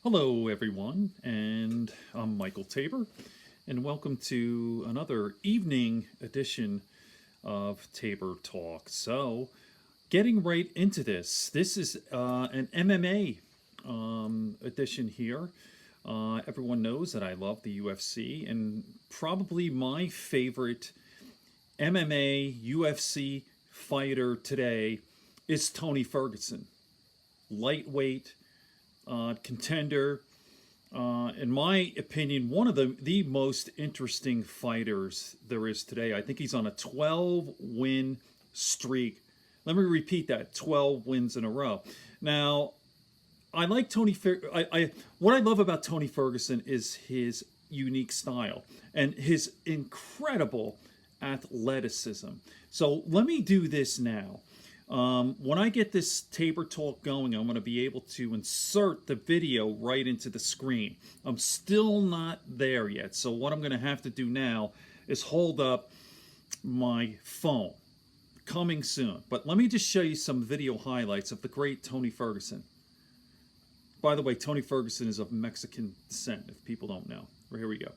Hello, everyone, and I'm Michael Tabor, and welcome to another evening edition of Tabor Talk. So, getting right into this, this is an MMA edition here. Everyone knows that I love the UFC, and probably my favorite MMA UFC fighter today is Tony Ferguson. Lightweight contender. In my opinion, one of the most interesting fighters there is today. I think he's on a 12-win streak. Let me repeat that: 12 wins in a row. Now, I like what I love about Tony Ferguson is his unique style and his incredible athleticism. So let me do this now. When I get this Tabor Talk going, I'm going to be able to insert the video right into the screen. I'm still not there yet, so what I'm going to have to do now is hold up my phone. Coming soon. But let me just show you some video highlights of the great Tony Ferguson. By the way, Tony Ferguson is of Mexican descent, if people don't know. Here we go.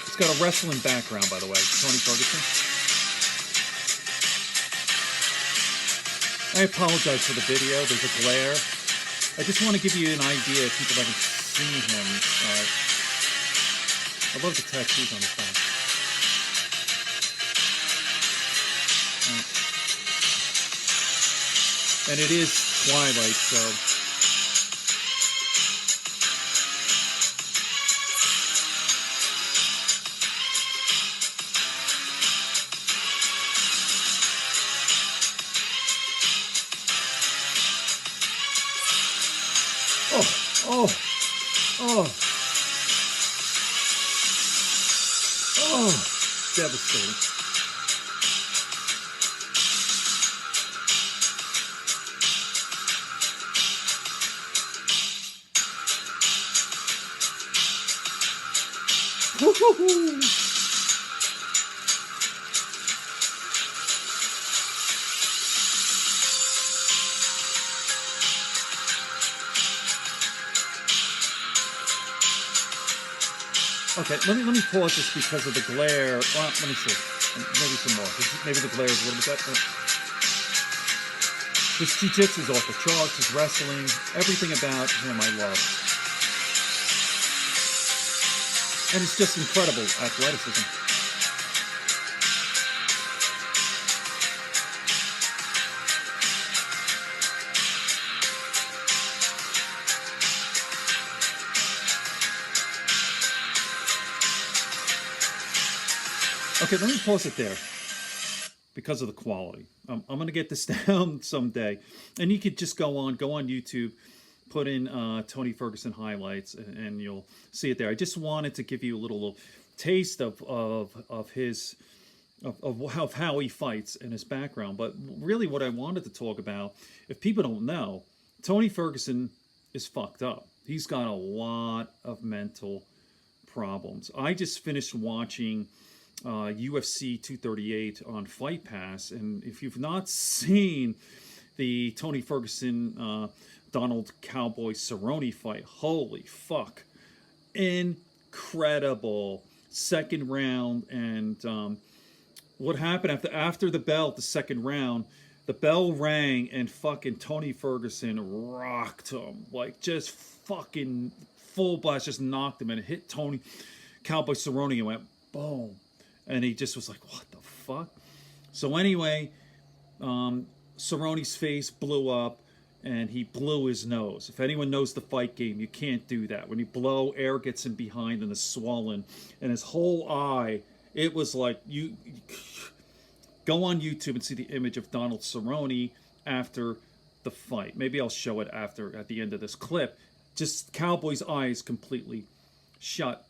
He's got a wrestling background, by the way, Tony Ferguson. I apologize for the video. There's a glare. I just want to give you an idea if people haven't seen him. I love the tattoos on his back. And it is twilight, so... Oh, devastating. Woo-hoo-hoo. Okay, let me pause this because of the glare. Well, let me see. Maybe some more. Maybe the glare is a little bit better. His jiu-jitsu is off the charts. His wrestling, everything about him I love. And it's just incredible athleticism. Okay, let me pause it there because of the quality. I'm going to get this down someday. And you could just go on YouTube, put in Tony Ferguson highlights, and you'll see it there. I just wanted to give you a little taste of how he fights and his background. But really what I wanted to talk about, if people don't know, Tony Ferguson is fucked up. He's got a lot of mental problems. I just finished watching UFC 238 on Fight Pass, and if you've not seen the Tony Ferguson Donald Cowboy Cerrone fight, holy fuck, incredible second round. And what happened after the bell, the second round, the bell rang and fucking Tony Ferguson rocked him, like just fucking full blast, just knocked him, and it hit Tony Cowboy Cerrone and went boom. And he just was like, what the fuck? So anyway, Cerrone's face blew up and he blew his nose. If anyone knows the fight game, you can't do that. When you blow, air gets in behind and is swollen. And his whole eye, it was like, you go on YouTube and see the image of Donald Cerrone after the fight. Maybe I'll show it at the end of this clip. Just Cowboy's eyes completely shut.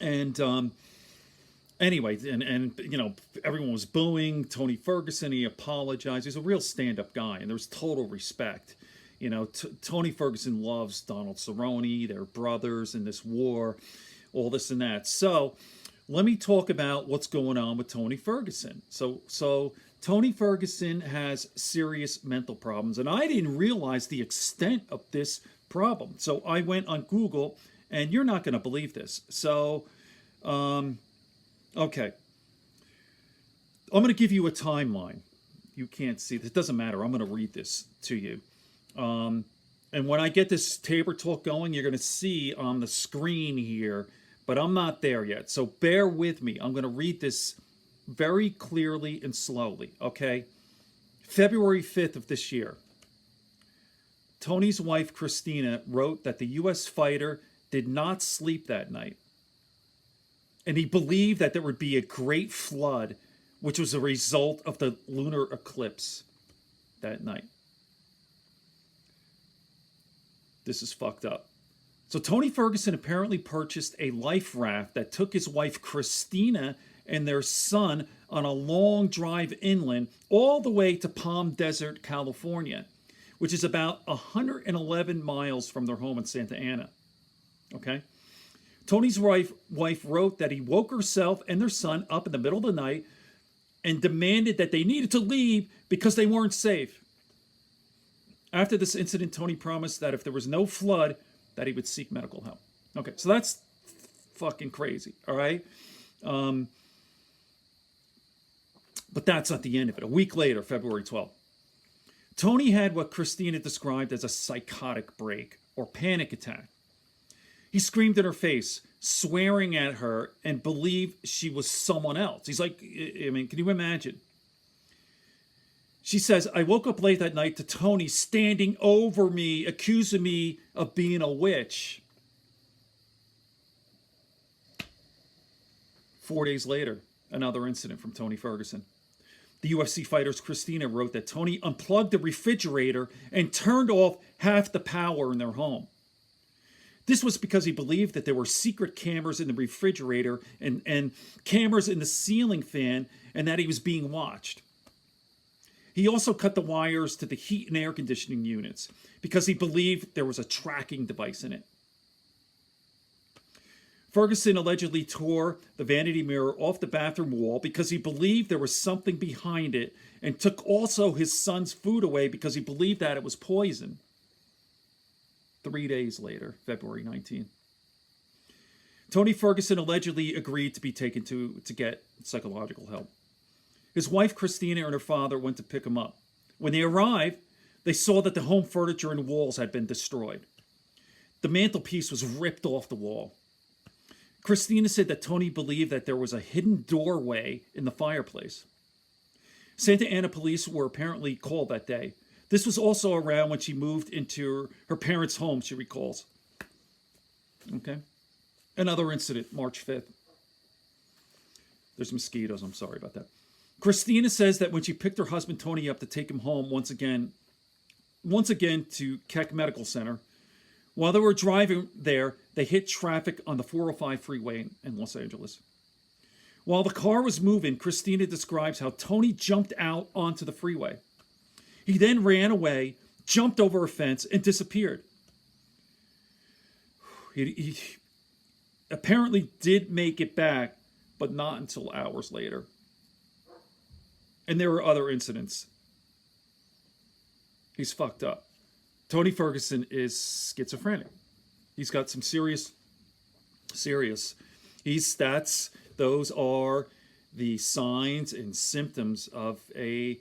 And Anyway, and everyone was booing Tony Ferguson. He apologized. He's a real stand-up guy, and there was total respect. Tony Ferguson loves Donald Cerrone. They're brothers in this war, all this and that. So let me talk about what's going on with Tony Ferguson. So Tony Ferguson has serious mental problems, and I didn't realize the extent of this problem. So I went on Google, and you're not going to believe this. So, okay. I'm going to give you a timeline. You can't see this. It doesn't matter. I'm going to read this to you. And when I get this Tabor Talk going, you're going to see on the screen here, but I'm not there yet. So bear with me. I'm going to read this very clearly and slowly, okay? February 5th of this year, Tony's wife, Christina, wrote that the U.S. fighter did not sleep that night. And he believed that there would be a great flood, which was a result of the lunar eclipse that night. This is fucked up. So Tony Ferguson apparently purchased a life raft that took his wife Christina and their son on a long drive inland all the way to Palm Desert, California, which is about 111 miles from their home in Santa Ana. Okay? Tony's wife wrote that he woke herself and their son up in the middle of the night and demanded that they needed to leave because they weren't safe. After this incident, Tony promised that if there was no flood, that he would seek medical help. Okay, so that's fucking crazy, all right? But that's not the end of it. A week later, February 12th, Tony had what Christina described as a psychotic break or panic attack. He screamed in her face, swearing at her, and believed she was someone else. He's like, I mean, can you imagine? She says, I woke up late that night to Tony standing over me, accusing me of being a witch. 4 days later, another incident from Tony Ferguson. The UFC fighter's Christina wrote that Tony unplugged the refrigerator and turned off half the power in their home. This was because he believed that there were secret cameras in the refrigerator and cameras in the ceiling fan, and that he was being watched. He also cut the wires to the heat and air conditioning units because he believed there was a tracking device in it. Ferguson allegedly tore the vanity mirror off the bathroom wall because he believed there was something behind it, and took also his son's food away because he believed that it was poison. 3 days later, February 19th, Tony Ferguson allegedly agreed to be taken to get psychological help. His wife, Christina, and her father went to pick him up. When they arrived, they saw that the home furniture and walls had been destroyed. The mantelpiece was ripped off the wall. Christina said that Tony believed that there was a hidden doorway in the fireplace. Santa Ana police were apparently called that day. This was also around when she moved into her parents' home, she recalls. Okay. Another incident, March 5th. There's mosquitoes, I'm sorry about that. Christina says that when she picked her husband Tony up to take him home once again to Keck Medical Center, while they were driving there, they hit traffic on the 405 freeway in Los Angeles. While the car was moving, Christina describes how Tony jumped out onto the freeway. He then ran away, jumped over a fence, and disappeared. He apparently did make it back, but not until hours later. And there were other incidents. He's fucked up. Tony Ferguson is schizophrenic. He's got some serious. Those are the signs and symptoms of a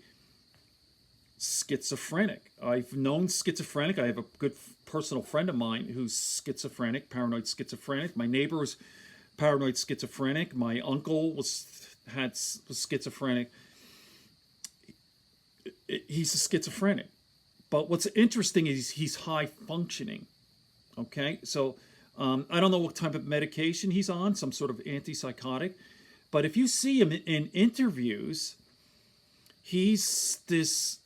schizophrenic. I've known schizophrenic. I have a good personal friend of mine who's schizophrenic, paranoid schizophrenic. My neighbor was paranoid schizophrenic. My uncle was schizophrenic. He's a schizophrenic. But what's interesting is he's high functioning. Okay, so I don't know what type of medication he's on, some sort of antipsychotic. But if you see him in interviews, he's this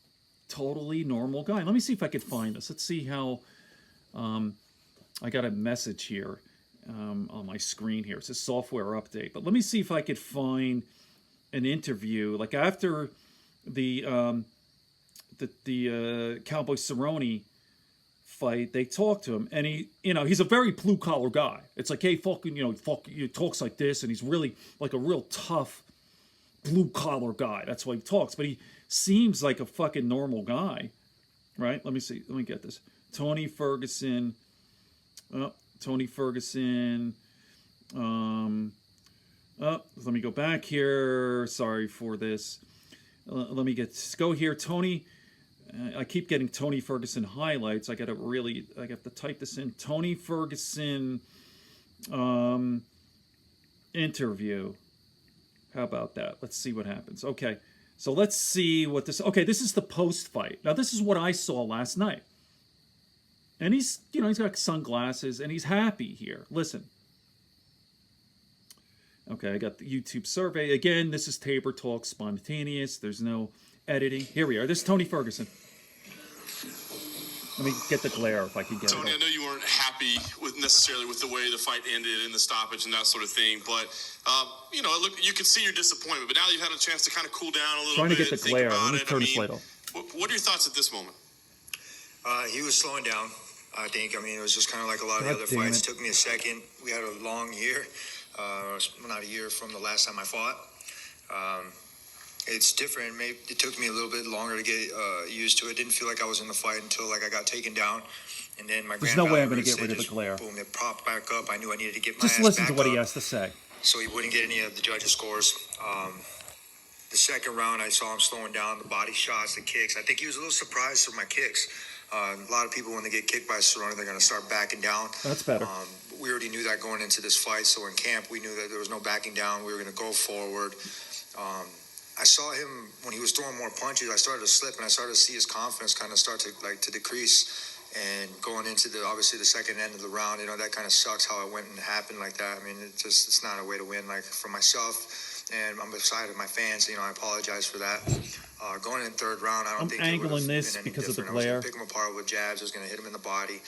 totally normal guy. Let me see if I can find this. Let's see how. I got a message here, on my screen here. It's a software update. But let me see if I could find an interview. Like after the Cowboy Cerrone fight, they talked to him, and he's a very blue collar guy. It's like, hey, fucking, he talks like this, and he's really like a real tough blue collar guy. That's why he talks. But he seems like a fucking normal guy, right? Let me see. Let me get this. Tony Ferguson. Tony Ferguson. Let me go back here. Sorry for this. Let me go here. Tony. I keep getting Tony Ferguson highlights. I have to type this in. Tony Ferguson interview. How about that? Let's see what happens. Okay. So let's see what this... Okay, this is the post-fight. Now, this is what I saw last night. And he's got sunglasses, and he's happy here. Listen. Okay, I got the YouTube survey. Again, this is Tabor Talk, spontaneous. There's no editing. Here we are. This is Tony Ferguson. Let me get the glare if I can get Tony, it. I know you weren't happy necessarily with the way the fight ended and the stoppage and that sort of thing, but you could see your disappointment. But now you've had a chance to kind of cool down a little Trying bit. To get the glare. Let me turn this light off. What are your thoughts at this moment? He was slowing down. I think. It was just kind of like a lot of the other fights. It took me a second. We had a long year. Not a year from the last time I fought. It's different. Maybe it took me a little bit longer to get used to it. Didn't feel like I was in the fight until I got taken down, and then my There's no way I'm going to get rid of the glare. Boom! It popped back up. I knew I needed to get my just ass listen back to what up, he has to say. so he wouldn't get any of the judges' scores. The second round, I saw him slowing down. The body shots, the kicks. I think he was a little surprised for my kicks. A lot of people, when they get kicked by Cerrone, they're going to start backing down. That's better. We already knew that going into this fight. So in camp, we knew that there was no backing down. We were going to go forward. I saw him when he was throwing more punches. I started to slip, and I started to see his confidence kind of start to decrease. And going into obviously the second end of the round, that kind of sucks how it went and happened like that. It's not a way to win. Like for myself, and I'm beside my fans. I apologize for that. Going in third round, I don't think angling this because of the glare. I was going to pick him apart with jabs. I was going to hit him in the body.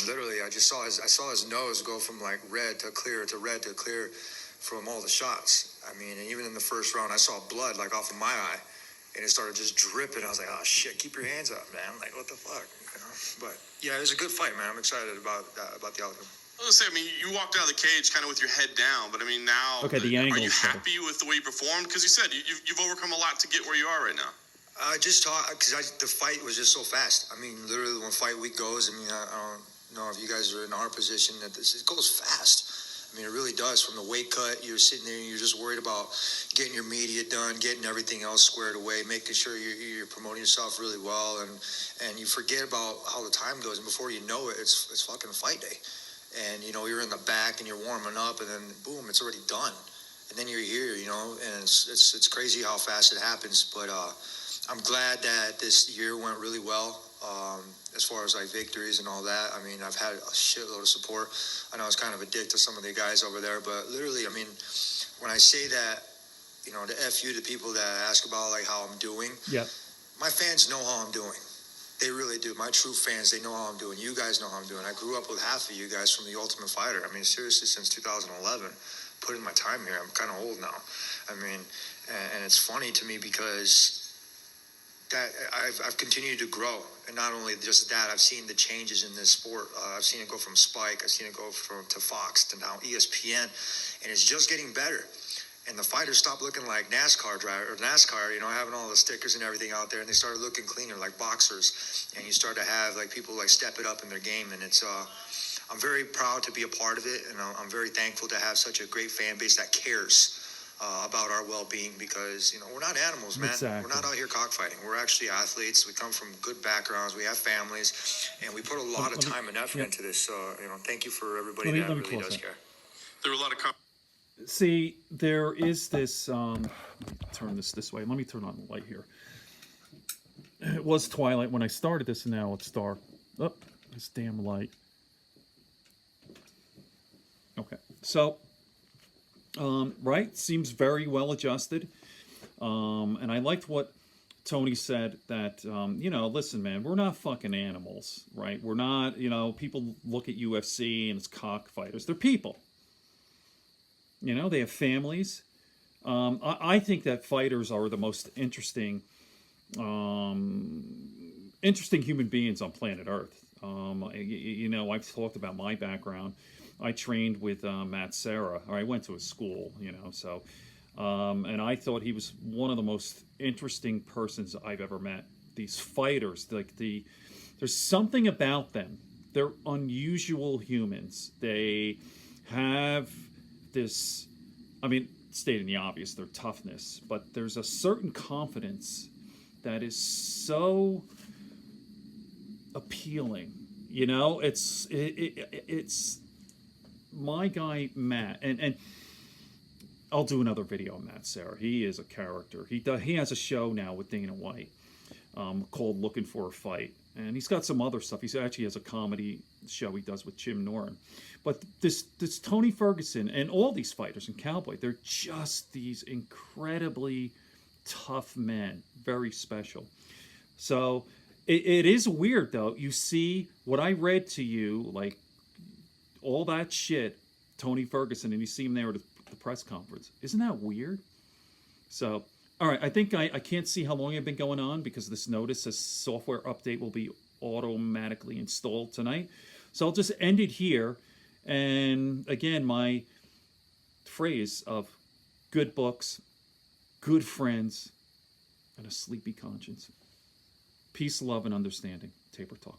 Literally, I saw his nose go from like red to clear to red to clear from all the shots. And even in the first round, I saw blood like off of my eye, and it started just dripping. I was like, oh shit, keep your hands up, man. Like, what the fuck? But yeah, it was a good fight, man. I'm excited about the outcome. I was going to say, you walked out of the cage kind of with your head down, but now, okay, the angle. Are you happy with the way you performed? Because you said you've overcome a lot to get where you are right now. I just thought, because the fight was just so fast. Literally, when fight week goes, I don't know if you guys are in our position, it goes fast. It really does. From the weight cut, you're sitting there and you're just worried about getting your media done, getting everything else squared away, making sure you're promoting yourself really well, and you forget about how the time goes, and before you know it, it's fucking fight day. And, you're in the back and you're warming up, and then boom, it's already done. And then you're here, and it's crazy how fast it happens. But I'm glad that this year went really well. As far as like victories and all that, I've had a shitload of support. I know I was kind of a dick to some of the guys over there, but literally, when I say that, the F you to people that ask about like how I'm doing, yeah, my fans know how I'm doing. They really do. My true fans, they know how I'm doing. You guys know how I'm doing. I grew up with half of you guys from The Ultimate Fighter. Seriously, since 2011, put in my time here. I'm kind of old now. And it's funny to me because that I've continued to grow, and not only just that, I've seen the changes in this sport. I've seen it go from Spike, I've seen it go to Fox to now ESPN, and it's just getting better. And the fighters stopped looking like NASCAR, having all the stickers and everything out there, and they started looking cleaner like boxers. And you start to have like people like step it up in their game, and it's I'm very proud to be a part of it, and I'm very thankful to have such a great fan base that cares about our well-being, because we're not animals, man. Exactly. We're not out here cockfighting. We're actually athletes. We come from good backgrounds. We have families, and we put a lot of time and effort into this. So thank you for everybody that really does care. There were a lot of see, there is this turn this way. Let me turn on the light here. It was twilight when I started this, and now it's dark. Oh, this damn light. Okay, so right, seems very well adjusted, and I liked what Tony said that, listen, man, we're not fucking animals, right? We're not, people look at UFC and it's cockfighters. They're people. They have families. I think that fighters are the most interesting human beings on planet Earth. I've talked about my background. I trained with Matt Serra, or I went to his school, so, and I thought he was one of the most interesting persons I've ever met. These fighters, there's something about them. They're unusual humans. They have this, stating the obvious, their toughness, but there's a certain confidence that is so appealing. It's my guy Matt, and I'll do another video on Matt Serra. He is a character. He has a show now with Dana White called Looking for a Fight, and he's got some other stuff. He actually has a comedy show he does with Jim Norton. But this Tony Ferguson and all these fighters and Cowboy, they're just these incredibly tough men, very special. So it is weird, though. You see what I read to you, like all that shit, Tony Ferguson, and you see him there at the press conference. Isn't that weird? So, all right, I think I can't see how long I've been going on because this notice says software update will be automatically installed tonight. So I'll just end it here. And again, my phrase of good books, good friends, and a sleepy conscience. Peace, love, and understanding. Taper Talk.